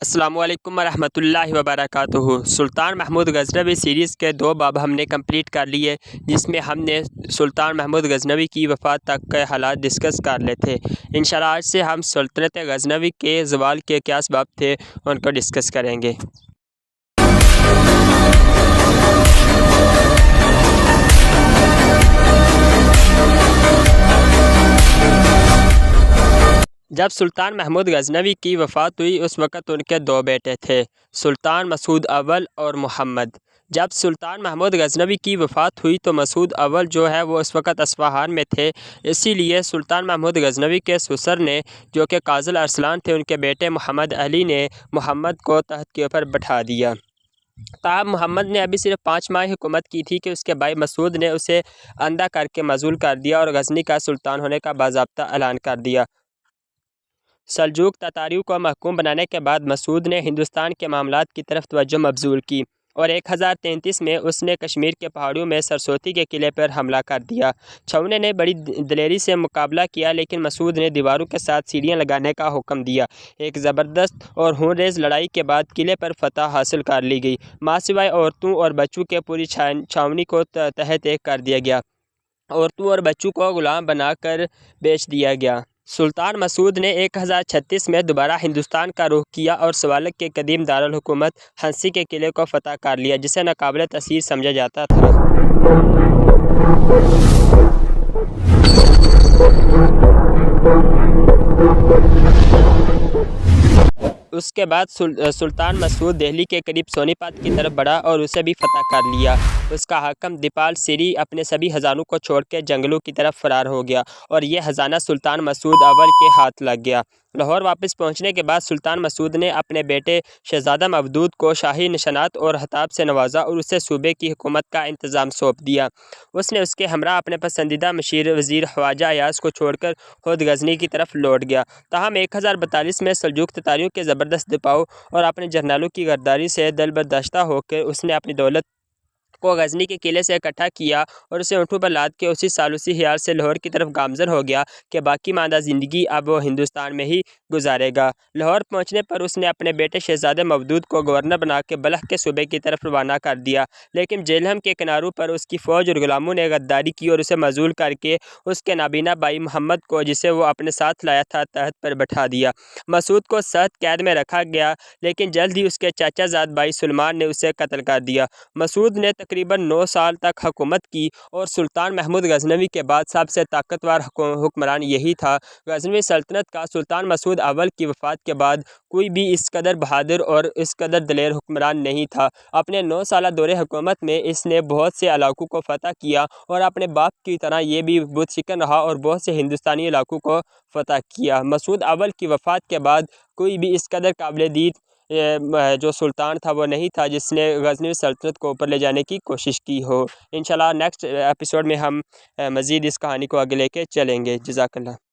السلام علیکم ورحمۃ اللہ وبرکاتہ۔ سلطان محمود غزنوی سیریز کے 2 باب ہم نے کمپلیٹ کر لیے، جس میں ہم نے سلطان محمود غزنوی کی وفات تک کے حالات ڈسکس کر لیے تھے۔ انشاءاللہ آج سے ہم سلطنت غزنوی کے زوال کے کیا اسباب تھے ان کو ڈسکس کریں گے۔ جب سلطان محمود غزنوی کی وفات ہوئی اس وقت ان کے 2 بیٹے تھے، سلطان مسعود اول اور محمد۔ جب سلطان محمود غزنوی کی وفات ہوئی تو مسعود اول جو ہے وہ اس وقت اصفہان میں تھے، اسی لیے سلطان محمود غزنوی کے سسر نے جو کہ قاضی ارسلان تھے، ان کے بیٹے محمد علی نے محمد کو تخت کے اوپر بٹھا دیا۔ تاہم محمد نے ابھی صرف 5 ماہ حکومت کی تھی کہ اس کے بھائی مسعود نے اسے اندھا کر کے معزول کر دیا اور غزنی کا سلطان ہونے کا باضابطہ اعلان کر دیا۔ سلجوق تاتاریوں کو محکوم بنانے کے بعد مسعود نے ہندوستان کے معاملات کی طرف توجہ مبذول کی اور 1033 میں اس نے کشمیر کے پہاڑیوں میں سرسوتی کے قلعے پر حملہ کر دیا۔ چھونے نے بڑی دلیری سے مقابلہ کیا لیکن مسعود نے دیواروں کے ساتھ سیڑھیاں لگانے کا حکم دیا۔ ایک زبردست اور خونریز لڑائی کے بعد قلعے پر فتح حاصل کر لی گئی، ماں سوائے عورتوں اور بچوں کے پوری چھاونی کو تحت ایک کر دیا گیا، عورتوں اور بچوں کو غلام بنا کر بیچ دیا گیا۔ سلطان مسعود نے 1036 میں دوبارہ ہندوستان کا رخ کیا اور سوالک کے قدیم دارالحکومت ہنسی کے قلعے کو فتح کر لیا، جسے ناقابل تسخیر سمجھا جاتا تھا۔ اس کے بعد سلطان مسعود دہلی کے قریب سونی پت کی طرف بڑھا اور اسے بھی فتح کر لیا۔ اس کا حاکم دیپال سری اپنے سبھی خزانوں کو چھوڑ کے جنگلوں کی طرف فرار ہو گیا اور یہ خزانہ سلطان مسعود اول کے ہاتھ لگ گیا۔ لاہور واپس پہنچنے کے بعد سلطان مسعود نے اپنے بیٹے شہزادہ مودود کو شاہی نشانات اور خطاب سے نوازا اور اسے صوبے کی حکومت کا انتظام سونپ دیا۔ اس نے اس کے ہمراہ اپنے پسندیدہ مشیر وزیر خواجہ ایاز کو چھوڑ کر خود غزنی کی طرف لوٹ گیا۔ تاہم 1042 میں سلجوق تاتاریوں کے زبردست دفاع اور اپنے جرنیلوں کی غداری سے دل برداشتہ ہو کر اس نے اپنی دولت کو غزنی کے قلعے سے اکٹھا کیا اور اسے اونٹوں پر لاد کے اسی سال اسی خیال سے لاہور کی طرف گامزن ہو گیا کہ باقی ماندہ زندگی اب وہ ہندوستان میں ہی گزارے گا۔ لاہور پہنچنے پر اس نے اپنے بیٹے شہزادہ مودود کو گورنر بنا کے بلخ کے صوبے کی طرف روانہ کر دیا، لیکن جہلم کے کناروں پر اس کی فوج اور غلاموں نے غداری کی اور اسے معزول کر کے اس کے نابینا بھائی محمد کو، جسے وہ اپنے ساتھ لایا تھا، تخت پر بٹھا دیا۔ مسعود کو سخت قید میں رکھا گیا لیکن جلد ہی اس کے چچا زاد بھائی سلمان نے اسے قتل کر دیا۔ مسعود نے تقریباً 9 سال تک حکومت کی اور سلطان محمود غزنوی کے بعد سب سے طاقتور حکمران یہی تھا۔ غزنوی سلطنت کا سلطان مسعود اول کی وفات کے بعد کوئی بھی اس قدر بہادر اور اس قدر دلیر حکمران نہیں تھا۔ اپنے 9 سالہ دور حکومت میں اس نے بہت سے علاقوں کو فتح کیا اور اپنے باپ کی طرح یہ بھی بت شکن رہا اور بہت سے ہندوستانی علاقوں کو فتح کیا۔ مسعود اول کی وفات کے بعد کوئی بھی اس قدر قابل دید جو سلطان تھا وہ نہیں تھا جس نے غزنوی سلطنت کو اوپر لے جانے کی کوشش کی ہو۔ انشاءاللہ نیکسٹ ایپیسوڈ میں ہم مزید اس کہانی کو آگے لے کے چلیں گے۔ جزاک اللہ۔